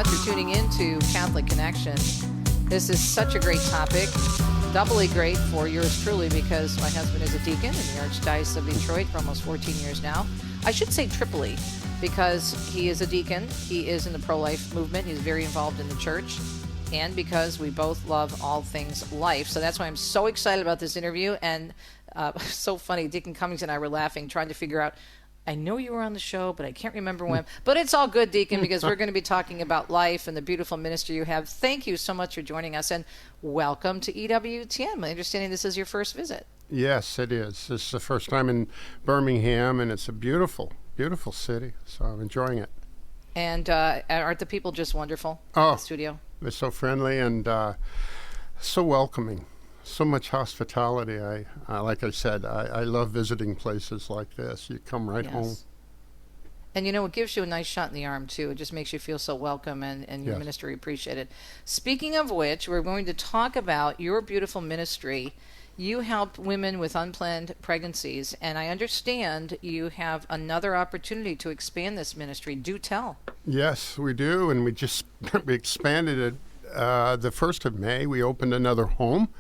much for tuning in to Catholic Connection. This is such a great topic, doubly great for yours truly because my husband is a deacon in the Archdiocese of Detroit for almost 14 years now. I should say triply because he is a deacon, he is in the pro-life movement, he's very involved in the church, and because we both love all things life. So that's why I'm so excited about this interview. And so funny, Deacon Cummings and I were laughing, trying to figure out, I know you were on the show, but I can't remember when. But it's all good, Deacon, because we're going to be talking about life and the beautiful ministry you have. Thank you so much for joining us, and welcome to EWTN. My understanding this is your first visit. Yes, it is. This is the first time in Birmingham, and it's a beautiful, beautiful city, so I'm enjoying it. And aren't the people just wonderful in the studio? They're so friendly and so welcoming. So much hospitality. Like I said, I love visiting places like this. You come right home. And you know, it gives you a nice shot in the arm too. It just makes you feel so welcome and your Yes. ministry appreciated. Speaking of which, we're going to talk about your beautiful ministry. You help women with unplanned pregnancies, and I understand you have another opportunity to expand this ministry. Do tell. Yes, we do, and we expanded it. The 1st of May, we opened another home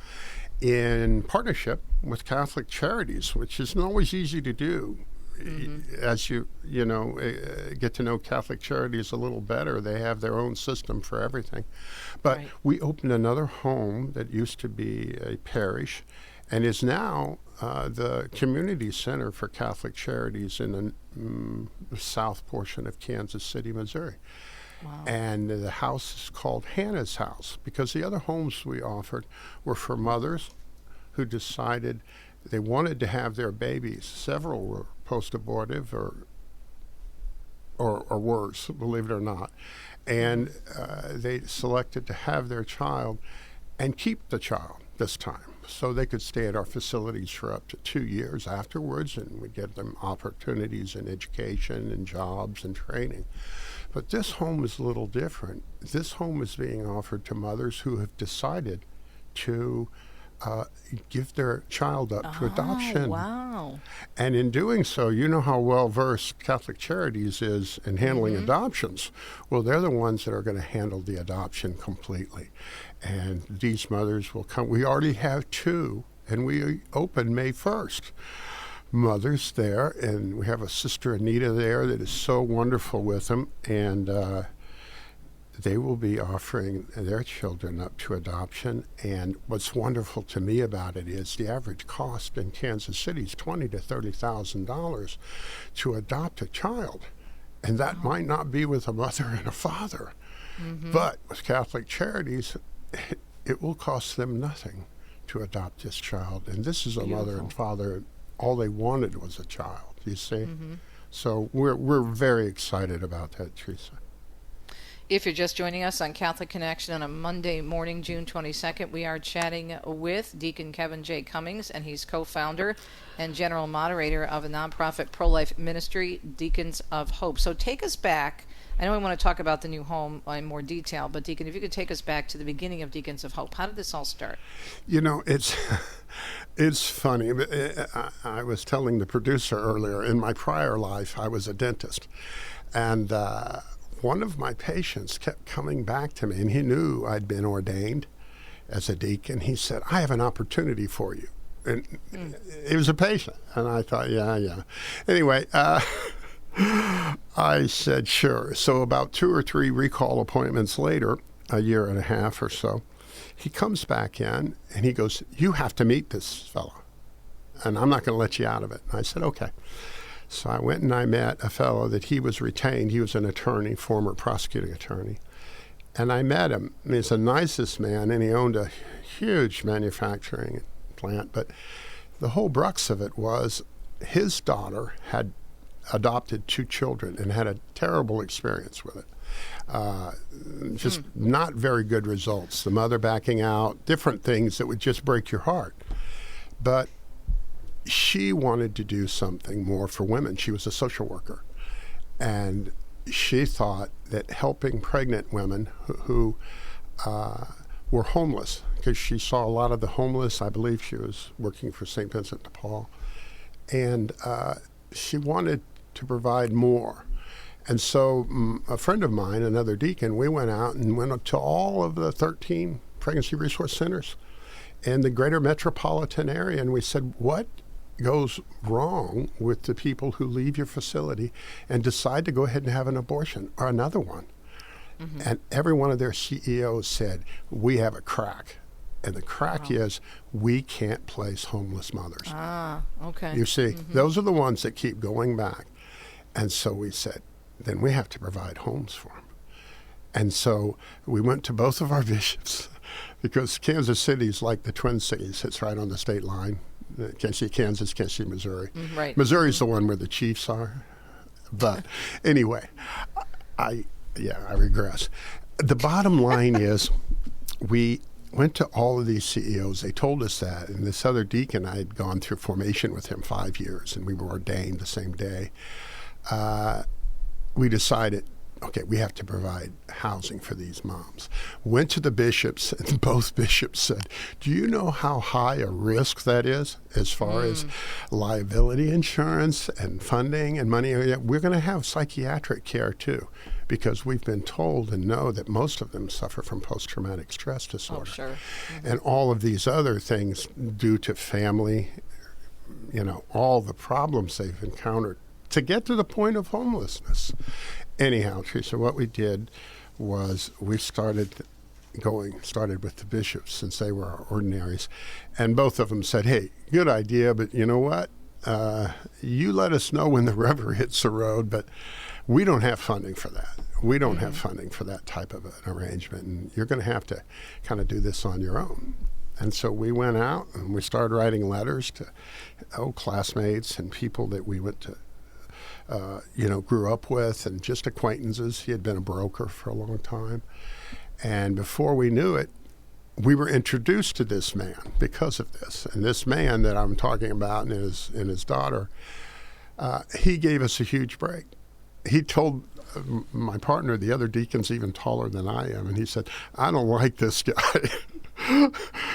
in partnership with Catholic Charities, which isn't always easy to do. Mm-hmm. As you get to know Catholic Charities a little better, they have their own system for everything. But Right. we opened another home that used to be a parish and is now the community center for Catholic Charities in the south portion of Kansas City, Missouri. Wow. And the house is called Hannah's House because the other homes we offered were for mothers who decided they wanted to have their babies. Several were post-abortive or worse, believe it or not. And they selected to have their child and keep the child this time. So they could stay at our facilities for up to 2 years afterwards, and we'd give them opportunities in education and jobs and training. But this home is a little different. This home is being offered to mothers who have decided to give their child up to adoption. Wow. And in doing so, you know how well-versed Catholic Charities is in handling adoptions. Well, they're the ones that are going to handle the adoption completely. And these mothers will come. We already have 2, and we open May 1st. Mothers there, and we have a Sister Anita there that is so wonderful with them, and they will be offering their children up to adoption. And what's wonderful to me about it is the average cost in Kansas City is $20,000 to $30,000 to adopt a child, and that might not be with a mother and a father, but with Catholic Charities, it will cost them nothing to adopt this child. And this is a mother and father. All they wanted was a child, you see? So we're very excited about that, Teresa. If you're just joining us on Catholic Connection on a Monday morning, June 22nd, we are chatting with Deacon Kevin J. Cummings, and he's co-founder and general moderator of a nonprofit pro-life ministry, Deacons of Hope. So take us back. I know we want to talk about the new home in more detail, but Deacon, if you could take us back to the beginning of Deacons of Hope. How did this all start? You know, it's funny. I was telling the producer earlier, in my prior life, I was a dentist. And one of my patients kept coming back to me, and he knew I'd been ordained as a deacon. He said, I have an opportunity for you. And he was a patient. And I thought, yeah. Anyway, I said, sure. So about 2 or 3 recall appointments later, a year and a half or so, he comes back in and he goes, you have to meet this fellow, and I'm not going to let you out of it. And I said, okay. So I went and I met a fellow that he was retained. He was an attorney, former prosecuting attorney. And I met him. He's the nicest man, and he owned a huge manufacturing plant. But the whole crux of it was his daughter had adopted 2 children and had a terrible experience with it. Just not very good results. The mother backing out, different things that would just break your heart. But she wanted to do something more for women. She was a social worker. And she thought that helping pregnant women who were homeless, because she saw a lot of the homeless. I believe she was working for St. Vincent de Paul. And she wanted to provide more. And so a friend of mine, another deacon, we went out and went to all of the 13 pregnancy resource centers in the greater metropolitan area. And we said, what goes wrong with the people who leave your facility and decide to go ahead and have an abortion or another one? Mm-hmm. And every one of their CEOs said, we have a crack. And the crack is we can't place homeless mothers. Ah, okay. You see, those are the ones that keep going back. And so we said, then we have to provide homes for them. And so we went to both of our bishops because Kansas City is like the Twin Cities. It's right on the state line. Can't see Kansas, can't see Missouri. Right. Missouri's the one where the Chiefs are. But anyway, I regress. The bottom line is we went to all of these CEOs. They told us that. And this other deacon, I had gone through formation with him 5 years, and we were ordained the same day. We decided, okay, we have to provide housing for these moms. Went to the bishops, and both bishops said, do you know how high a risk that is as far as liability insurance and funding and money? We're going to have psychiatric care too, because we've been told and know that most of them suffer from post-traumatic stress disorder. Oh, sure. Mm-hmm. And all of these other things due to family, all the problems they've encountered to get to the point of homelessness. Anyhow, Teresa, what we did was we started with the bishops since they were our ordinaries, and both of them said, hey, good idea, but you know what? You let us know when the rubber hits the road, but we don't have funding for that. We don't have funding for that type of an arrangement, and you're going to have to kind of do this on your own. And so we went out and we started writing letters to classmates and people that we went to grew up with and just acquaintances. He had been a broker for a long time. And before we knew it, we were introduced to this man because of this. And this man that I'm talking about and his daughter, he gave us a huge break. He told my partner, the other deacon's even taller than I am, and he said, I don't like this guy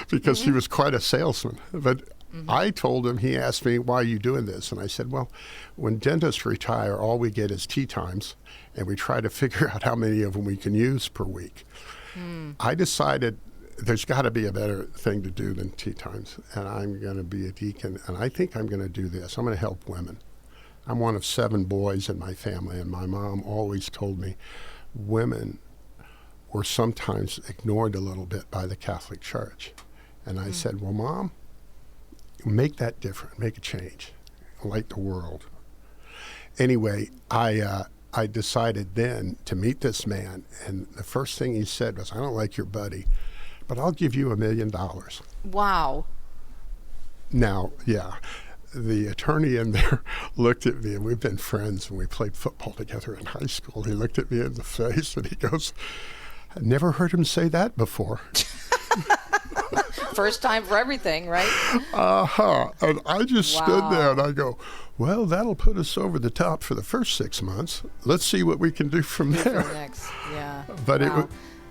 because he was quite a salesman. But I told him, he asked me, why are you doing this? And I said, well, when dentists retire, all we get is tea times, and we try to figure out how many of them we can use per week. I decided there's got to be a better thing to do than tea times, and I'm going to be a deacon, and I think I'm going to do this. I'm going to help women. I'm one of 7 boys in my family, and my mom always told me women were sometimes ignored a little bit by the Catholic Church. And I said, well, Mom, make that different, make a change, light the world. Anyway, I decided then to meet this man, and the first thing he said was, I don't like your buddy, but I'll give you $1 million. Wow. Now, the attorney in there looked at me, and we've been friends, and we played football together in high school. He looked at me in the face, and he goes, I never heard him say that before. First time for everything, right? And I just stood there, and I go, well, that'll put us over the top for the first 6 months. Let's see what we can do from there. Next. Yeah. But it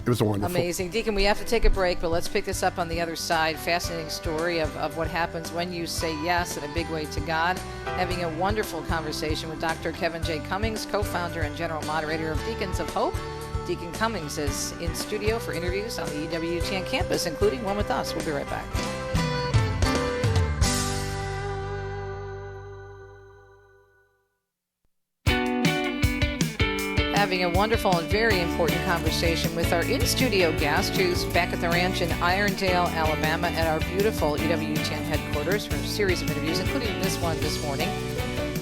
was a wonderful. Amazing. Deacon, we have to take a break, but let's pick this up on the other side. Fascinating story of what happens when you say yes in a big way to God. Having a wonderful conversation with Dr. Kevin J. Cummings, co-founder and general moderator of Deacons of Hope. Deacon Cummings is in studio for interviews on the EWTN campus, including one with us. We'll be right back. Having a wonderful and very important conversation with our in-studio guest, who's back at the ranch in Irondale, Alabama, at our beautiful EWTN headquarters for a series of interviews, including this one this morning.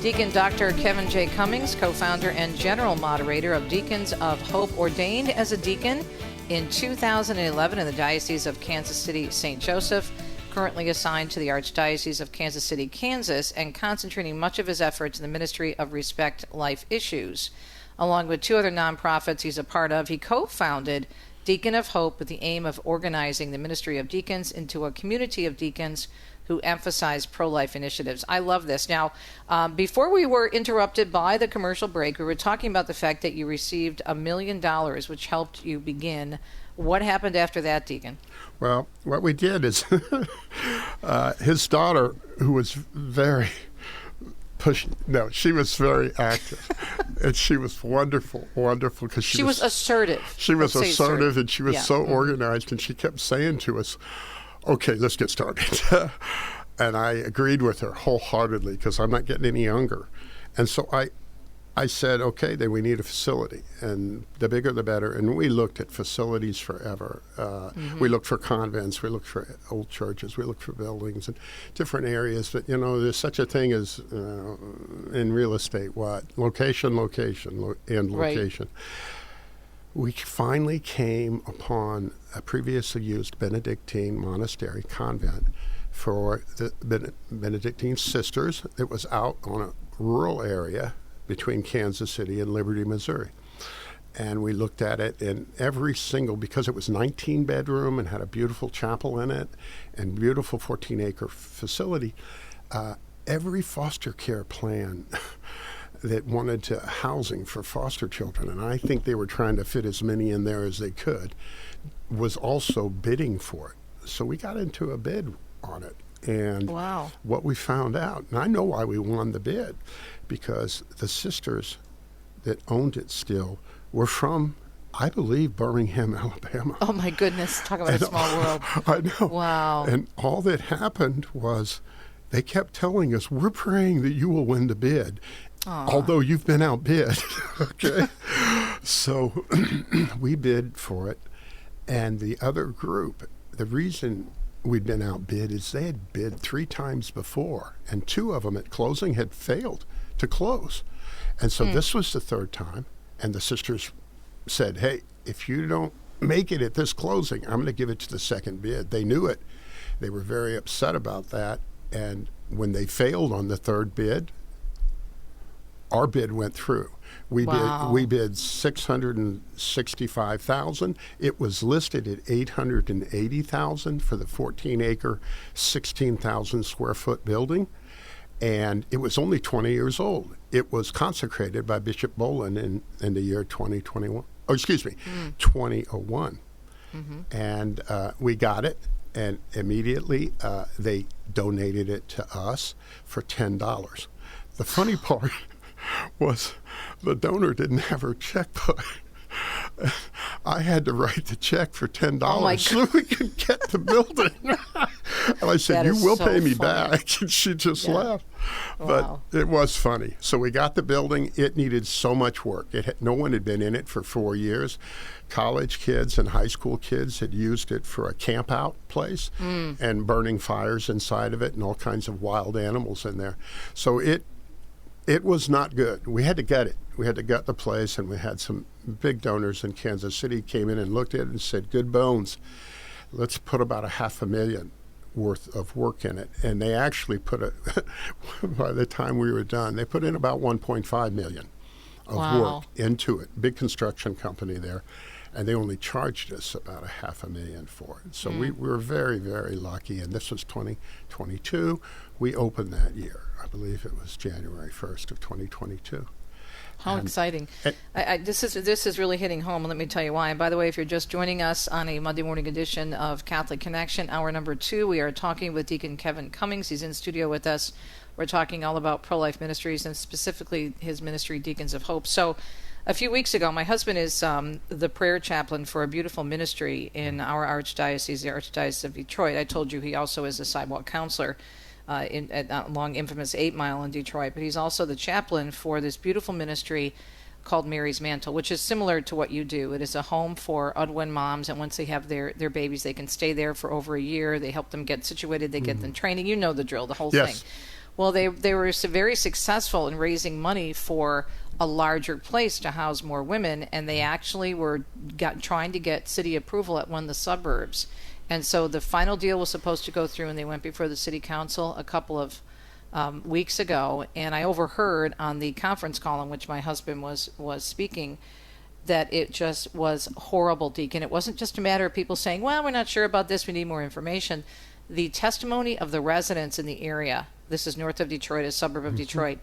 Deacon Dr. Kevin J. Cummings, co-founder and general moderator of Deacons of Hope, ordained as a deacon in 2011 in the Diocese of Kansas City, St. Joseph, currently assigned to the Archdiocese of Kansas City, Kansas, and concentrating much of his efforts in the ministry of Respect Life Issues. Along with 2 other nonprofits he's a part of, he co-founded Deacon of Hope with the aim of organizing the ministry of deacons into a community of deacons who emphasize pro-life initiatives. I love this. Now, before we were interrupted by the commercial break, we were talking about the fact that you received $1 million, which helped you begin. What happened after that, Deacon? Well, what we did is his daughter, who was very she was very active. And she was wonderful, because she was assertive. She was Let's say assertive, and she was so Mm-hmm. organized, and she kept saying to us, okay, let's get started. And I agreed with her wholeheartedly because I'm not getting any younger. And so I said, okay, then we need a facility, and the bigger the better. And we looked at facilities forever. We looked for convents, we looked for old churches, we looked for buildings and different areas. But, there's such a thing as, in real estate, location, and location. We finally came upon a previously used Benedictine monastery convent for the Benedictine sisters. It was out on a rural area between Kansas City and Liberty, Missouri. And we looked at it in every single, because it was 19 bedroom and had a beautiful chapel in it and beautiful 14-acre facility, every foster care plan that wanted to housing for foster children, and I think they were trying to fit as many in there as they could, was also bidding for it. So we got into a bid on it. And Wow. what we found out, and I know why we won the bid, because the sisters that owned it still were from, I believe, Birmingham, Alabama. Oh, my goodness. Talk about a small world. I know. Wow. And all that happened was they kept telling us, we're praying that you will win the bid, although you've been outbid. Okay? So we bid for it. And the other group, the reason we'd been outbid is they had bid 3 times before, and 2 of them at closing had failed to close. And so this was the 3rd time, and the sisters said, hey, if you don't make it at this closing, I'm going to give it to the 2nd bid. They knew it. They were very upset about that. And when they failed on the 3rd bid, our bid went through. We bid $665,000. It was listed at $880,000 for the 14-acre, 16,000 square foot building, and it was only 20 years old. It was consecrated by Bishop Bolin in the year 2021. Oh, excuse me, 2001. Mm-hmm. And we got it, and immediately they donated it to us for $10. The funny part was the donor didn't have her checkbook. I had to write the check for $10 so we could get the building. And I said, you will pay me back. And she just laughed. But it was funny. So we got the building. It needed so much work. No one had been in it for 4 years. College kids and high school kids had used it for a camp out place and burning fires inside of it and all kinds of wild animals in there. So it was not good. We had to gut it. We had to gut the place, and we had some big donors in Kansas City came in and looked at it and said, good bones. Let's put about $500,000 worth of work in it. And they actually put by the time we were done, they put in about $1.5 million of work into it. Big construction company there. And they only charged us about $500,000 for it. So we were very, very lucky. And this was 2022. We opened that year. I believe it was January 1st of 2022. How exciting. This is really hitting home, and let me tell you why. And by the way, if you're just joining us on a Monday morning edition of Catholic Connection, hour number 2, we are talking with Deacon Kevin Cummings. He's in studio with us. We're talking all about pro-life ministries and specifically his ministry, Deacons of Hope. So a few weeks ago, my husband is the prayer chaplain for a beautiful ministry in our archdiocese, the Archdiocese of Detroit. I told you he also is a sidewalk counselor along infamous 8 Mile in Detroit, but he's also the chaplain for this beautiful ministry called Mary's Mantle, which is similar to what you do. It is a home for unwed moms, and once they have their babies, they can stay there for over a year. They help them get situated. They get them training. You know the drill, the whole thing. Well, they were very successful in raising money for a larger place to house more women, and they actually were trying to get city approval at one of the suburbs. And so the final deal was supposed to go through, and they went before the city council a couple of weeks ago. And I overheard on the conference call in which my husband was speaking that it just was horrible, Deacon. It wasn't just a matter of people saying, well, we're not sure about this, we need more information. The testimony of the residents in the area, this is north of Detroit, a suburb of Detroit,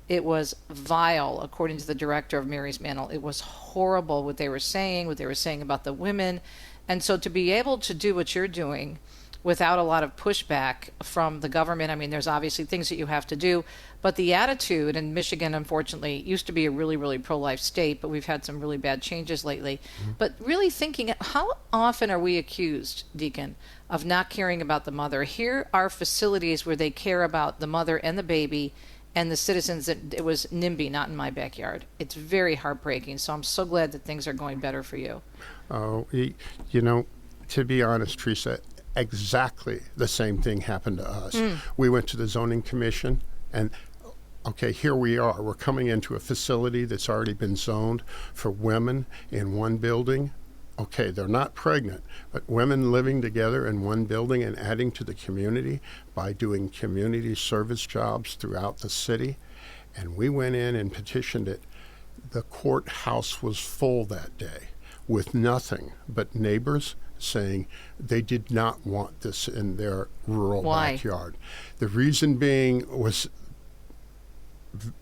it was vile, according to the director of Mary's Mantle. It was horrible what they were saying about the women. And so to be able to do what you're doing without a lot of pushback from the government. I mean, there's obviously things that you have to do, but the attitude in Michigan, unfortunately, used to be a really, really pro-life state, but we've had some really bad changes lately. But really thinking, how often are we accused, Deacon, of not caring about the mother? Here are facilities where they care about the mother and the baby and the citizens. That it was NIMBY, not in my backyard. It's very heartbreaking. So I'm so glad that things are going better for you. Oh, you know, to be honest, Teresa, exactly the same thing happened to us. We went to the zoning commission, and okay, here we are. We're coming into a facility that's already been zoned for women in one building. Okay, they're not pregnant, but women living together in one building and adding to the community by doing community service jobs throughout the city. And we went in and petitioned it. The courthouse was full that day with nothing but neighbors saying they did not want this in their rural backyard. The reason being was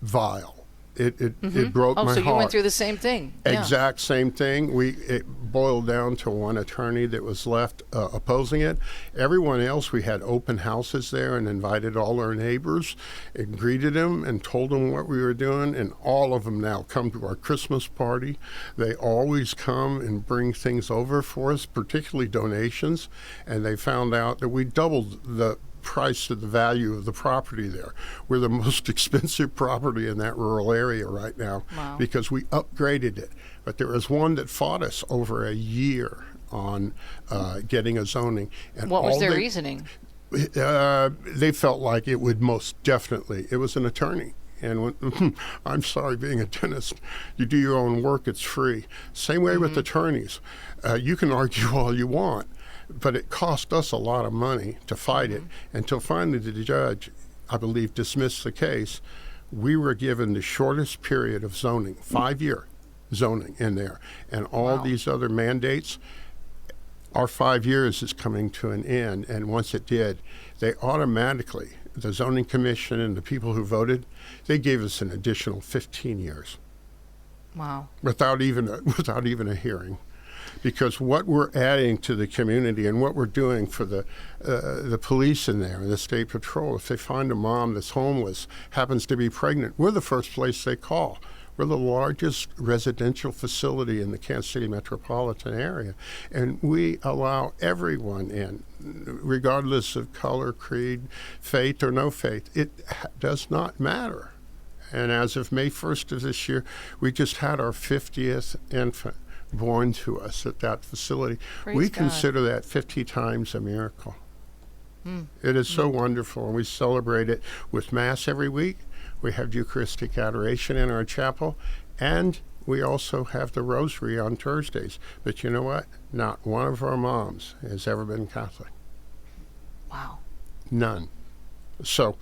vile. It broke my heart. So you went through the same thing. Exact same thing. It boiled down to one attorney that was left opposing it. Everyone else, we had open houses there and invited all our neighbors and greeted them and told them what we were doing. And all of them now come to our Christmas party. They always come and bring things over for us, particularly donations. And they found out that we doubled the price of the value of the property there. We're the most expensive property in that rural area right now because we upgraded it. But there was one that fought us over a year on getting a zoning. And what was their reasoning? They felt like it would most definitely. It was an attorney. And when, I'm sorry, being a dentist, you do your own work, it's free. Same way with attorneys. You can argue all you want, but it cost us a lot of money to fight it until finally the judge, I believe, dismissed the case. We were given the shortest period of zoning, 5-year zoning in there. And all these other mandates, our 5 years is coming to an end. And once it did, they automatically, the zoning commission and the people who voted, they gave us an additional 15 years. Wow. Without even a hearing. Because what we're adding to the community and what we're doing for the police in there and the state patrol, if they find a mom that's homeless, happens to be pregnant, we're the first place they call. We're the largest residential facility in the Kansas City metropolitan area, and we allow everyone in, regardless of color, creed, faith, or no faith. It does not matter. And as of May 1st of this year, we just had our 50th infant born to us at that facility. We consider that 50 times a miracle. It is so wonderful, and we celebrate it with Mass every week. We have Eucharistic adoration in our chapel, and we also have the Rosary on Thursdays. But you know what? Not one of our moms has ever been Catholic. Wow. None. So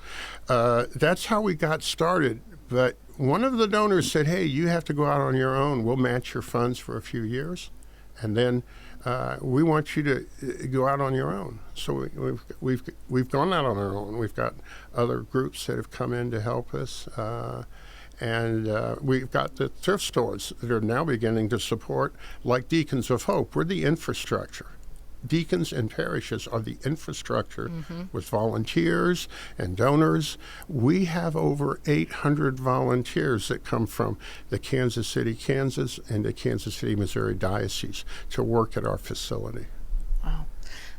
that's how we got started. But one of the donors said, hey, you have to go out on your own. We'll match your funds for a few years, and then we want you to go out on your own. So we've gone out on our own. We've got other groups that have come in to help us, and we've got the thrift stores that are now beginning to support, like Deacons of Hope. We're the infrastructure. Deacons and parishes are the infrastructure with volunteers and donors. We have over 800 volunteers that come from the Kansas City, Kansas, and the Kansas City, Missouri diocese to work at our facility. Wow.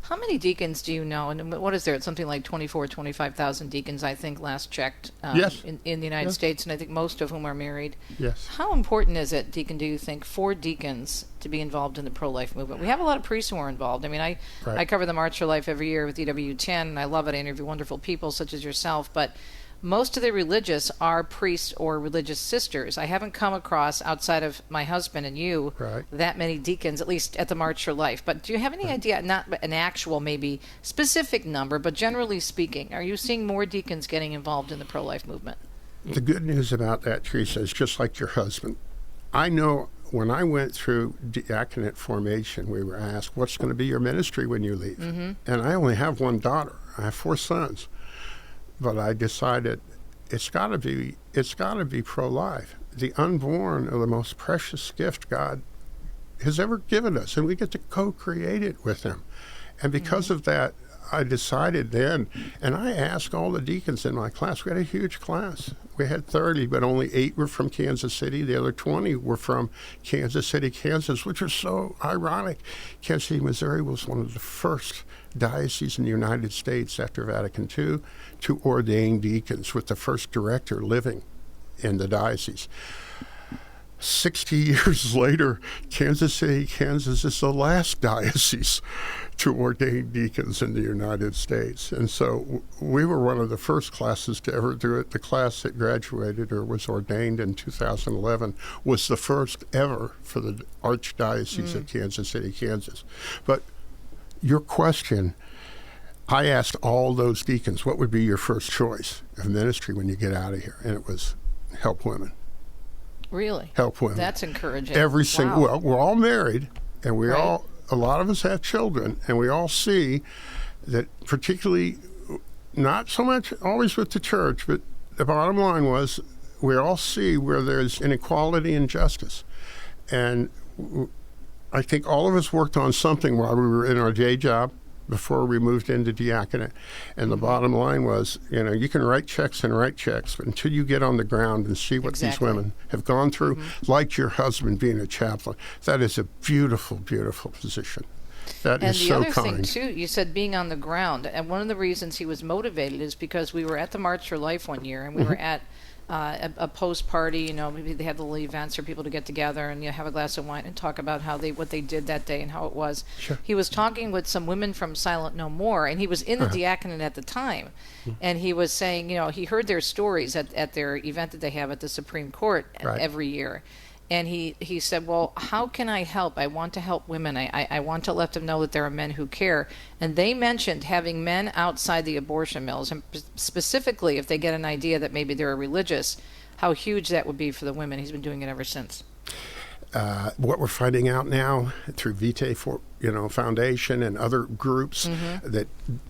How many deacons do you know? And what is there? It's something like 25,000 deacons, I think, last checked in the United States, and I think most of whom are married. Yes. How important is it, Deacon, do you think, for deacons to be involved in the pro-life movement? We have a lot of priests who are involved. I mean, I cover the March for Life every year with EWTN, and I love it. I interview wonderful people such as yourself, but most of the religious are priests or religious sisters. I haven't come across, outside of my husband and you, that many deacons, at least at the March for Life. But do you have any idea, not an actual maybe specific number, but generally speaking, are you seeing more deacons getting involved in the pro-life movement? The good news about that, Teresa, is just like your husband. I know when I went through diaconate formation, we were asked, what's going to be your ministry when you leave? And I only have one daughter. I have 4 sons. But I decided it's got to be pro-life. The unborn are the most precious gift God has ever given us, and we get to co-create it with Him. And because of that, I decided then, and I asked all the deacons in my class. We had a huge class. We had 30, but only 8 were from Kansas City. The other 20 were from Kansas City, Kansas, which was so ironic. Kansas City, Missouri was one of the first dioceses in the United States after Vatican II to ordain deacons, with the first director living in the diocese. 60 years later, Kansas City, Kansas is the last diocese to ordain deacons in the United States. And so we were one of the first classes to ever do it. The class that graduated or was ordained in 2011 was the first ever for the Archdiocese of Kansas City, Kansas. But your question, I asked all those deacons, what would be your first choice of ministry when you get out of here? And it was help women. Really? Help women. That's encouraging. Every single, well, we're all married, and we Right. all, a lot of us have children, and we all see that, particularly, not so much always with the church, but the bottom line was we all see where there's inequality and injustice. And I think all of us worked on something while we were in our day job before we moved into diaconate. And the bottom line was, you can write checks, but until you get on the ground and see what these women have gone through, like your husband being a chaplain, that is a beautiful, beautiful position. That is so kind. And the other thing, too, you said being on the ground. And one of the reasons he was motivated is because we were at the March for Life one year, and we were at a post party. Maybe they had little events for people to get together and have a glass of wine and talk about what they did that day and how it was. Sure. He was talking with some women from Silent No More, and he was in the diaconate at the time, and he was saying, he heard their stories at their event that they have at the Supreme Court every year. And he said, well, how can I help? I want to help women. I want to let them know that there are men who care. And they mentioned having men outside the abortion mills, and specifically if they get an idea that maybe they're religious, how huge that would be for the women. He's been doing it ever since. What we're finding out now through Vitae Foundation and other groups that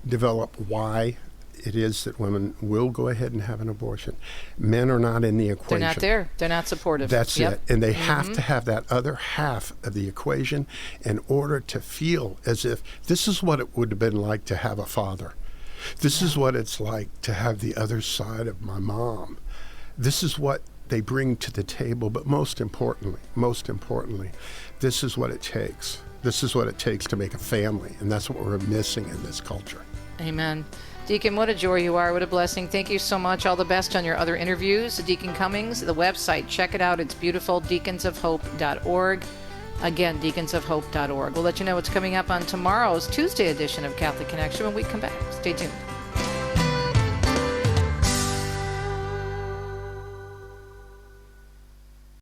develop why it is that women will go ahead and have an abortion. Men are not in the equation. They're not there. They're not supportive. That's it. And they have to have that other half of the equation in order to feel as if this is what it would have been like to have a father. This is what it's like to have the other side of my mom. This is what they bring to the table. But most importantly, this is what it takes. This is what it takes to make a family. And that's what we're missing in this culture. Amen. Deacon, what a joy you are. What a blessing. Thank you so much. All the best on your other interviews. Deacon Cummings, the website, check it out. It's beautiful, deaconsofhope.org. Again, deaconsofhope.org. We'll let you know what's coming up on tomorrow's Tuesday edition of Catholic Connection when we come back. Stay tuned.